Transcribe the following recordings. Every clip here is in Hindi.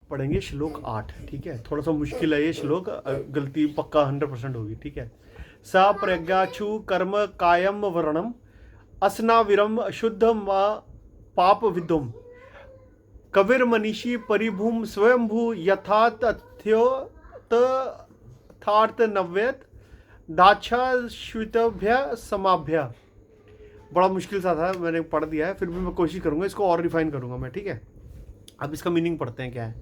पढ़ेंगे श्लोक 8। ठीक है, थोड़ा सा मुश्किल है ये श्लोक, गलती पक्का 100% होगी। ठीक है। स प्रज्ञाचु कर्म कायम वर्णम असनाविरम शुद्ध पाप विदुम कविर मनीषी परिभूम स्वयंभू यथा तथ्योतार्थ नव्यत दाक्षा श्वितभ्य समाभ्य। बड़ा मुश्किल सा था, मैंने पढ़ दिया है, फिर भी मैं कोशिश करूंगा इसको और रिफाइन करूंगा मैं। ठीक है, अब इसका मीनिंग पढ़ते हैं क्या है।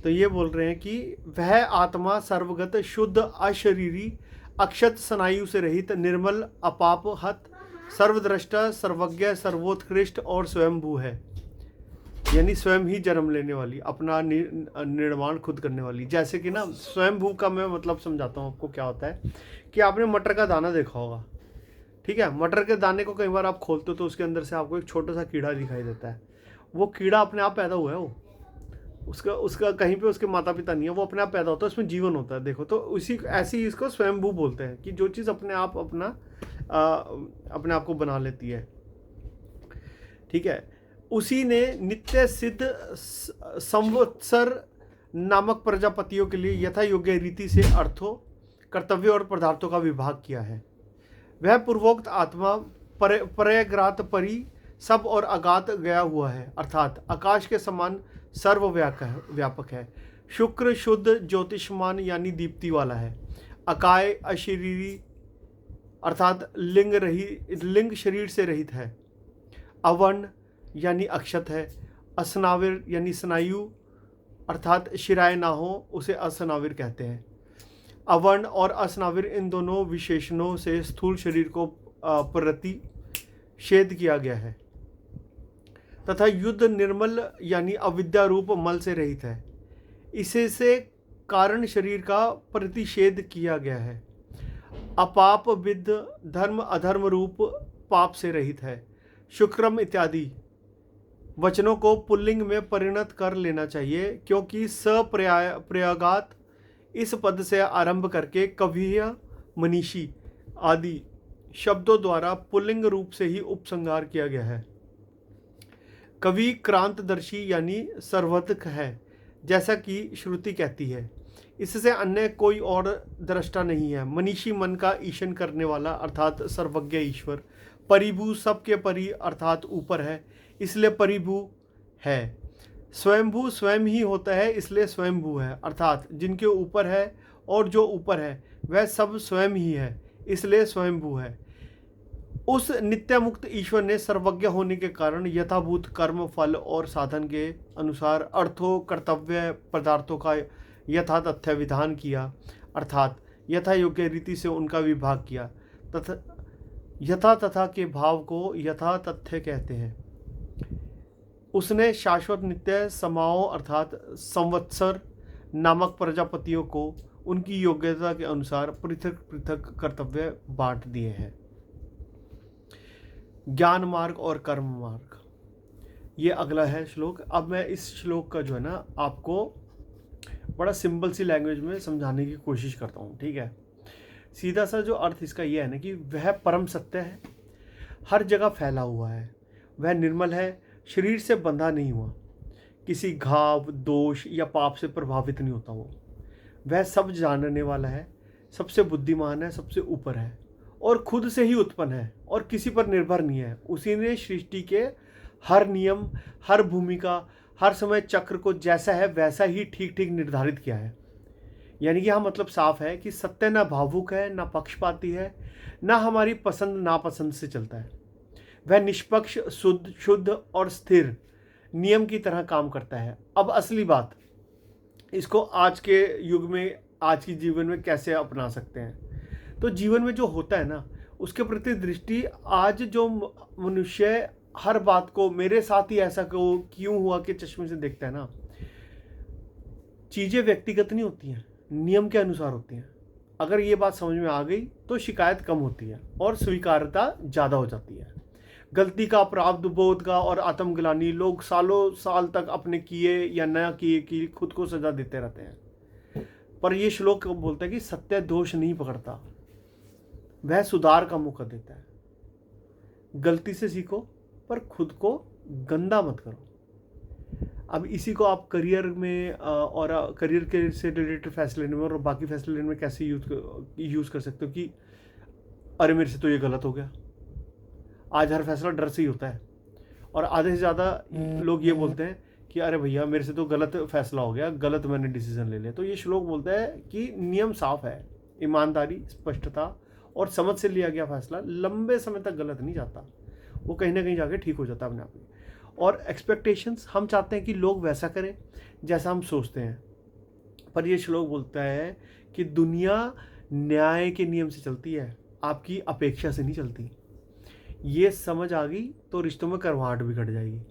तो ये बोल रहे हैं कि वह आत्मा सर्वगत शुद्ध अशरीरी अक्षत स्नायु से रहित निर्मल अपाप हत सर्वद्रष्टा सर्वज्ञ सर्वोत्कृष्ट और स्वयंभू है। यानी स्वयं ही जन्म लेने वाली, अपना निर्माण खुद करने वाली। जैसे कि ना स्वयंभू का मैं मतलब समझाता हूँ आपको। क्या होता है कि आपने मटर का दाना देखा होगा। ठीक है, मटर के दाने को कई बार आप खोलते हो तो उसके अंदर से आपको एक छोटा सा कीड़ा दिखाई देता है। वो कीड़ा अपने आप पैदा हुआ है, वो उसका उसका कहीं पे उसके माता पिता नहीं है, वो अपने आप पैदा होता है, उसमें जीवन होता है। देखो तो उसी ऐसी इसको स्वयंभू बोलते हैं कि जो चीज़ अपने आप अपने आप को बना लेती है। ठीक है, उसी ने नित्य सिद्ध संवत्सर नामक प्रजापतियों के लिए यथा योग्य रीति से अर्थों कर्तव्य और पदार्थों का विभाग किया है। वह पूर्वोक्त आत्मा पर्यग्रात परि सब और अगात गया हुआ है, अर्थात आकाश के समान सर्वव्यापक है। शुक्र शुद्ध ज्योतिषमान यानी दीप्ति वाला है। अकाय अशरीरी अर्थात लिंग शरीर से रहित है। अवर्ण यानी अक्षत है। असनाविर यानी स्नायु अर्थात शिराए ना हो उसे असनाविर कहते हैं। अवर्ण और असनाविर इन दोनों विशेषणों से स्थूल शरीर को प्रतिषेध किया गया है तथा युद्ध निर्मल यानी अविद्या रूप मल से रहित है। इसे से कारण शरीर का प्रतिषेध किया गया है। अपाप विद धर्म अधर्म रूप पाप से रहित है। शुक्रम इत्यादि वचनों को पुल्लिंग में परिणत कर लेना चाहिए, क्योंकि सप्रयागात इस पद से आरंभ करके कविय मनीषी आदि शब्दों द्वारा पुल्लिंग रूप से ही उपसंहार किया गया है। कवि क्रांतदर्शी यानी सर्वतक है, जैसा कि श्रुति कहती है। इससे अन्य कोई और दृष्टा नहीं है। मनीषी मन का ईशन करने वाला अर्थात सर्वज्ञ ईश्वर। परिभू सबके परि अर्थात ऊपर है, इसलिए परिभू है। स्वयंभू स्वयं ही होता है, इसलिए स्वयंभू है, अर्थात जिनके ऊपर है और जो ऊपर है वह सब स्वयं ही है, इसलिए स्वयंभू है। उस नित्य मुक्त ईश्वर ने सर्वज्ञ होने के कारण यथाभूत कर्म फल और साधन के अनुसार अर्थों कर्तव्य पदार्थों का यथा तथ्य विधान किया, अर्थात यथा योग्य रीति से उनका विभाग किया। तथा यथा तथा के भाव को यथा तथ्य कहते हैं। उसने शाश्वत नित्य समाओं अर्थात संवत्सर नामक प्रजापतियों को उनकी योग्यता के अनुसार पृथक पृथक कर्तव्य बांट दिए हैं। ज्ञान मार्ग और कर्म मार्ग, ये अगला है श्लोक। अब मैं इस श्लोक का जो है ना आपको बड़ा सिंपल सी लैंग्वेज में समझाने की कोशिश करता हूँ। ठीक है, सीधा सा जो अर्थ इसका ये है ना कि वह परम सत्य है, हर जगह फैला हुआ है, वह निर्मल है, शरीर से बंधा नहीं हुआ, किसी घाव दोष या पाप से प्रभावित नहीं होता। वह सब जानने वाला है, सबसे बुद्धिमान है, सबसे ऊपर है और खुद से ही उत्पन्न है और किसी पर निर्भर नहीं है। उसी ने सृष्टि के हर नियम, हर भूमिका, हर समय चक्र को जैसा है वैसा ही ठीक ठीक निर्धारित किया है। यानी कि यहाँ मतलब साफ है कि सत्य ना भावुक है, ना पक्षपाती है, ना हमारी पसंद नापसंद से चलता है। वह निष्पक्ष शुद्ध और स्थिर नियम की तरह काम करता है। अब असली बात, इसको आज के युग में आज की जीवन में कैसे अपना सकते हैं। तो जीवन में जो होता है ना उसके प्रति दृष्टि, आज जो मनुष्य हर बात को मेरे साथ ही ऐसा क्यों हुआ के चश्मे से देखता है ना, चीज़ें व्यक्तिगत नहीं होती हैं, नियम के अनुसार होती हैं। अगर ये बात समझ में आ गई तो शिकायत कम होती है और स्वीकार्यता ज़्यादा हो जाती है। गलती का, अपराध बोध का और आत्मग्लानि, लोग सालों साल तक अपने किए या न किए की खुद को सजा देते रहते हैं। पर यह श्लोक बोलता है कि सत्य दोष नहीं पकड़ता, वह सुधार का मौका देता है। गलती से सीखो पर खुद को गंदा मत करो। अब इसी को आप करियर में और करियर के से रिलेटेड फैसले लेने में और बाकी फैसले लेने में कैसे यूज़ कर सकते हो कि अरे मेरे से तो ये गलत हो गया। आज हर फैसला डर से ही होता है, और आधे से ज़्यादा लोग ये बोलते हैं कि अरे भैया मेरे से तो गलत फैसला हो गया, गलत मैंने डिसीजन ले लिया। तो ये श्लोक बोलता है कि नियम साफ है, ईमानदारी, स्पष्टता और समझ से लिया गया फैसला लंबे समय तक गलत नहीं जाता, वो कहीं ना कहीं जाके ठीक हो जाता है अपने आप में। और एक्सपेक्टेशंस, हम चाहते हैं कि लोग वैसा करें जैसा हम सोचते हैं, पर ये श्लोक बोलता है कि दुनिया न्याय के नियम से चलती है, आपकी अपेक्षा से नहीं चलती। ये समझ आ गई तो रिश्तों में करवाहट भी घट जाएगी।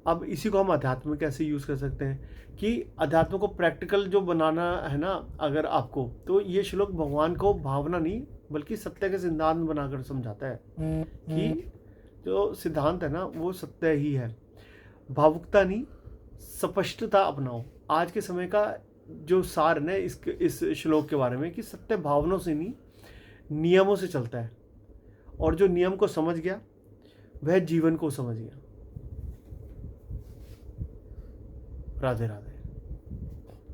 अब इसी को हम अध्यात्म में कैसे यूज़ कर सकते हैं कि अध्यात्म को प्रैक्टिकल जो बनाना है ना अगर आपको, तो ये श्लोक भगवान को भावना नहीं बल्कि सत्य के सिद्धांत बनाकर समझाता है कि जो सिद्धांत है ना वो सत्य ही है। भावुकता नहीं, स्पष्टता अपनाओ। आज के समय का जो सार है ना इस श्लोक के बारे में कि सत्य भावनाओं से नहीं नियमों से चलता है, और जो नियम को समझ गया वह जीवन को समझ गया। राधे राधे।